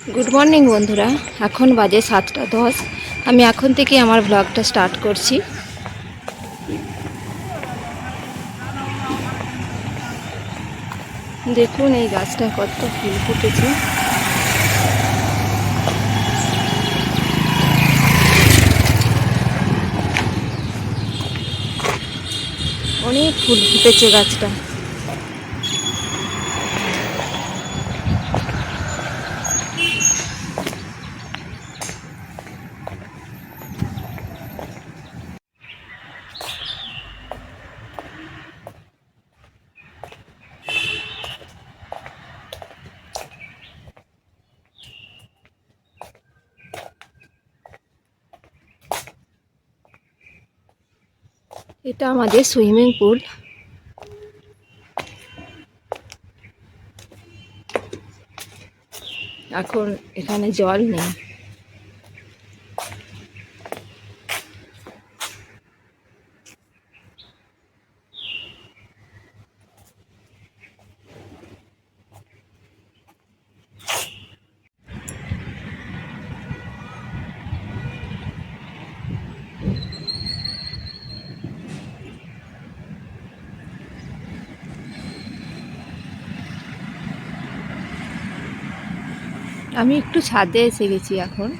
Good morning বন্ধুরা, এখন বাজে 7টা 10। আমি এখন থেকে আমার ব্লগটা স্টার্ট করছি। দেখুন এই গাছটা কত ফুল ফুটেছে। অনেক ফুল ফুটেছে গাছটা। এটা আমাদের সুইমিং পুল। এখন এখানে জল নেই। আমি একটু ছাদে এসে গেছি এখন।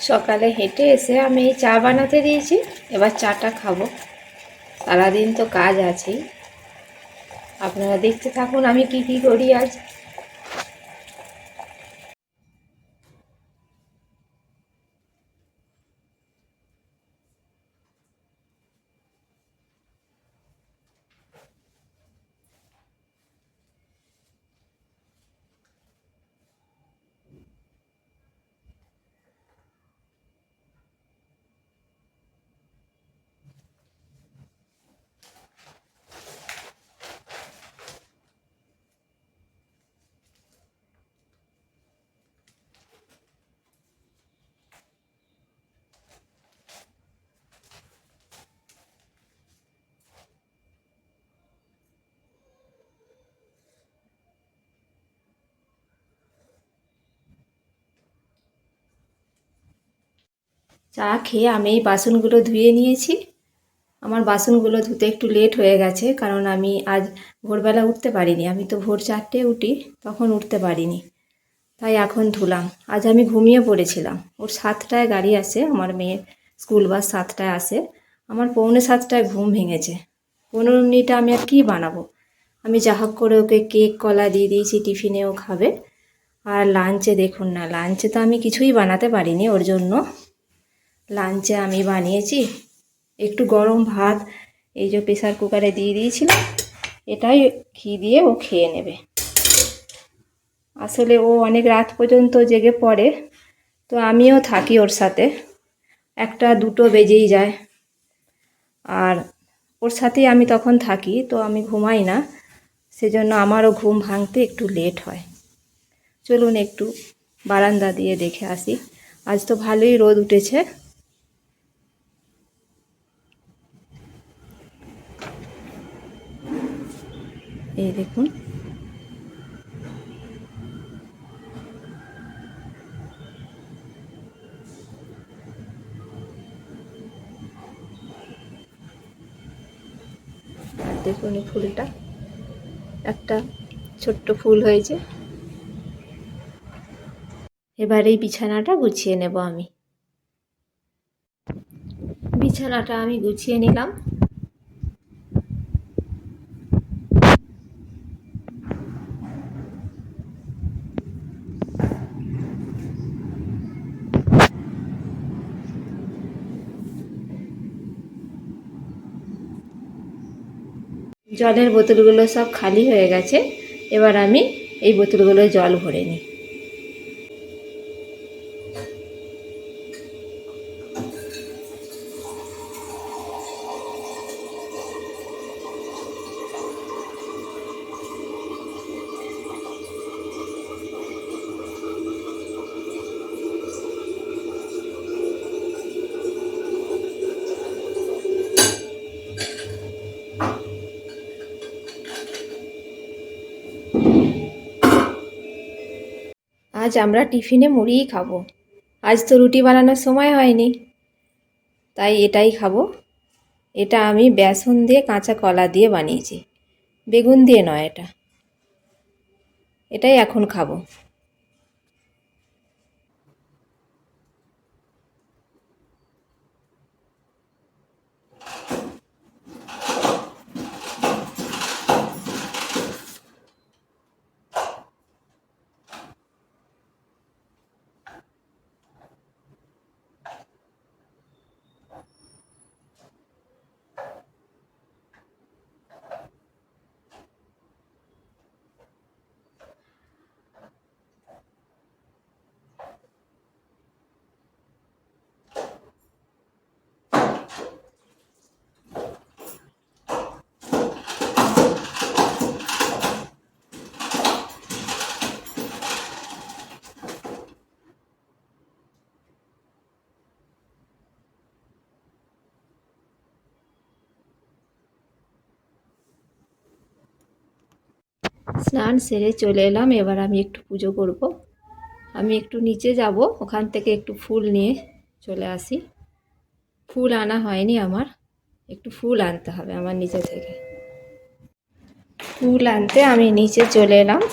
সকালে হেঁটে এসে আমি এই চা বানাতে দিয়েছি। এবার চাটা খাবো। সারাদিন তো কাজ আছেই। আপনারা দেখতে থাকুন আমি কি কি করি আজ। চা খেয়ে আমি এই বাসনগুলো ধুয়ে নিয়েছি। আমার বাসনগুলো ধুতে একটু লেট হয়ে গেছে, কারণ আমি আজ ভোরবেলা উঠতে পারিনি। আমি তো ভোর 4টে উঠি, তখন উঠতে পারিনি, তাই এখন ধুলাম। আজ আমি ঘুমিয়ে পড়েছিলাম। ওর 7টায় গাড়ি আসে, আমার মেয়ের স্কুল বাস 7টায় আসে। আমার পৌনে 7টায় ঘুম ভেঙেছে। 15 মিনিটে আমি আর কী বানাবো। আমি যা হোক করে ওকে কেক কলা দিয়ে দিয়েছি, টিফিনেও খাবে। আর লাঞ্চে দেখুন না, লাঞ্চে তো আমি কিছুই বানাতে পারিনি ওর জন্য। লাঞ্চে আমি বানিয়েছি একটু গরম ভাত, এই যে প্রেসার কুকারে দিয়ে দিয়েছিলাম। এটাই ঘি দিয়ে ও খেয়ে নেবে। আসলে ও অনেক রাত পর্যন্ত জেগে পড়ে, তো আমিও থাকি ওর সাথে। 1টা 2টো বেজেই যায়, আর ওর সাথেই আমি তখন থাকি, তো আমি ঘুমাই না। সেজন্য আমারও ঘুম ভাঙতে একটু লেট হয়। চলুন একটু বারান্দা দিয়ে দেখে আসি। আজ তো ভালোই রোদ উঠেছে। এই দেখুন, দেখুন এই ফুলটা, একটা ছোট্ট ফুল হয়েছে। এবার এই বিছানাটা গুছিয়ে নেব আমি। বিছানাটা আমি গুছিয়ে নিলাম। জলের বোতলগুলো সব খালি হয়ে গেছে। এবার আমি এই বোতলগুলোয় জল ভরে নিই। আজ আমরা টিফিনে মুড়িই খাবো। আজ তো রুটি বানানোর সময় হয়নি, তাই এটাই খাবো। এটা আমি বেসন দিয়ে কাঁচা কলা দিয়ে বানিয়েছি, বেগুন দিয়ে নয়। এটাই এখন খাবো। স্নান সেরে চলে এলাম, এবার আমি একটু পুজো করব। আমি একটু নিচে যাব, ওখান থেকে একটু ফুল নিয়ে চলে আসি। ফুল আনা হয়নি আমার, একটু ফুল আনতে হবে আমার নিচে থেকে। ফুল আনতে আমি নিচে চলে এলাম।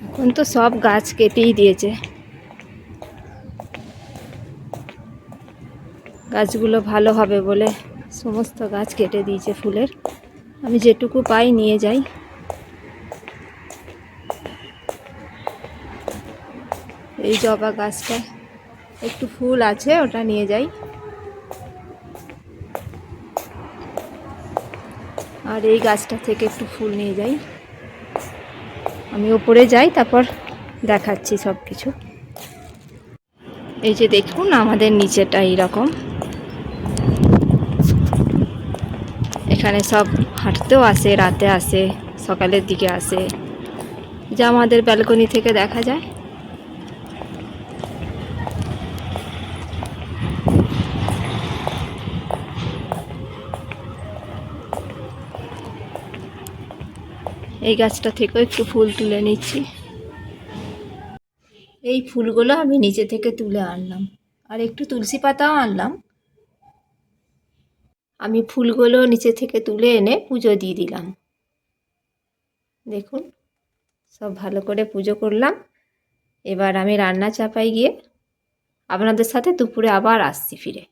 এখন তো সব গাছ কেটেই দিয়েছে, গাছগুলো ভালো হবে বলে সমস্ত গাছ কেটে দিয়েছে ফুলের। আমি যেটুকু পাই নিয়ে যাই। এই জবা গাছটা একটু ফুল আছে, ওটা নিয়ে যাই। আর এই গাছটা থেকে একটু ফুল নিয়ে যাই। আমি ওপরে যাই, তারপর দেখাচ্ছি সব কিছু। এই যে দেখুন আমাদের নিচেটা এইরকম। এখানে সব হাঁটতেও আসে, রাতে আসে, সকালের দিকে আসে, যা আমাদের ব্যালকনি থেকে দেখা যায়। এই গাছটা থেকেও একটু ফুল তুলে নিচ্ছি। এই ফুলগুলো আমি নিচে থেকে তুলে আনলাম, আর একটু তুলসী পাতাও আনলাম। আমি ফুলগুলো নিচে থেকে তুলে এনে পুজো দিয়ে দিলাম। দেখুন, সব ভালো করে পুজো করলাম। এবার আমি রান্না চাপাই গিয়ে আপনাদের সাথে দুপুরে আবার আসছি ফিরে।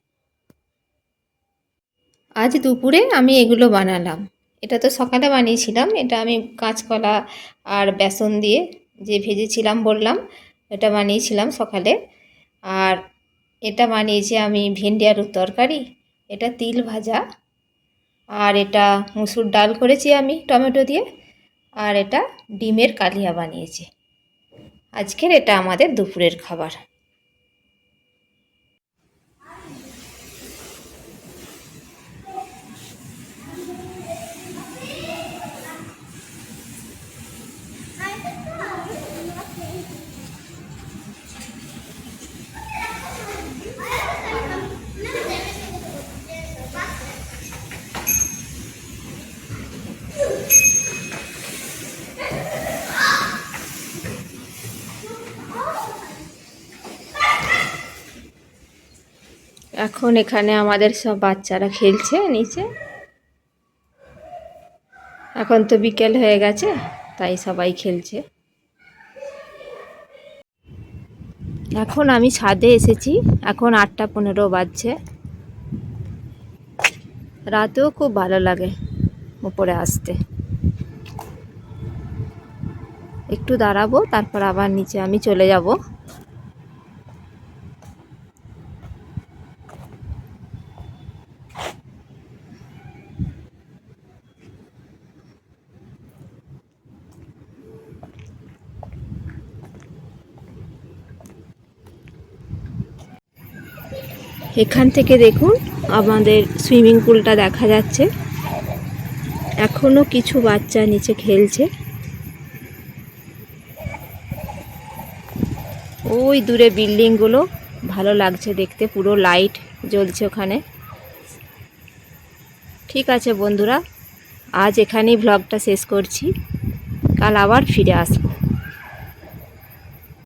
আজ দুপুরে আমি এগুলো বানালাম। এটা তো সকালে বানিয়েছিলাম। এটা আমি কাঁচকলা আর বেসন দিয়ে যে ভেজেছিলাম বললাম, এটা বানিয়েছিলাম সকালে। আর এটা বানিয়েছি আমি ভেন্ডি আলুর তরকারি, এটা তিল ভাজা, আর এটা মুসুর ডাল করেছি আমি টমেটো দিয়ে, আর এটা ডিমের কালিয়া বানিয়েছি। আজকের এটা আমাদের দুপুরের খাবার। এখন এখানে আমাদের সব বাচ্চারা খেলছে নিচে। এখন তো বিকেল হয়ে গেছে, তাই সবাই খেলছে। এখন আমি ছাদে এসেছি, এখন 8:15 বাজছে। রাতেও খুব ভালো লাগে উপরে আসতে। একটু দাঁড়াবো, তারপর আবার নিচে আমি চলে যাব। এখান থেকে দেখুন আমাদের সুইমিং পুলটা দেখা যাচ্ছে। এখনো কিছু বাচ্চা নিচে খেলছে। ওই দূরে বিল্ডিংগুলো ভালো লাগছে দেখতে, পুরো লাইট জ্বলছে ওখানে। ঠিক আছে বন্ধুরা, আজ এখানেই ভ্লগটা শেষ করছি, কাল আবার ফিরে আসবো।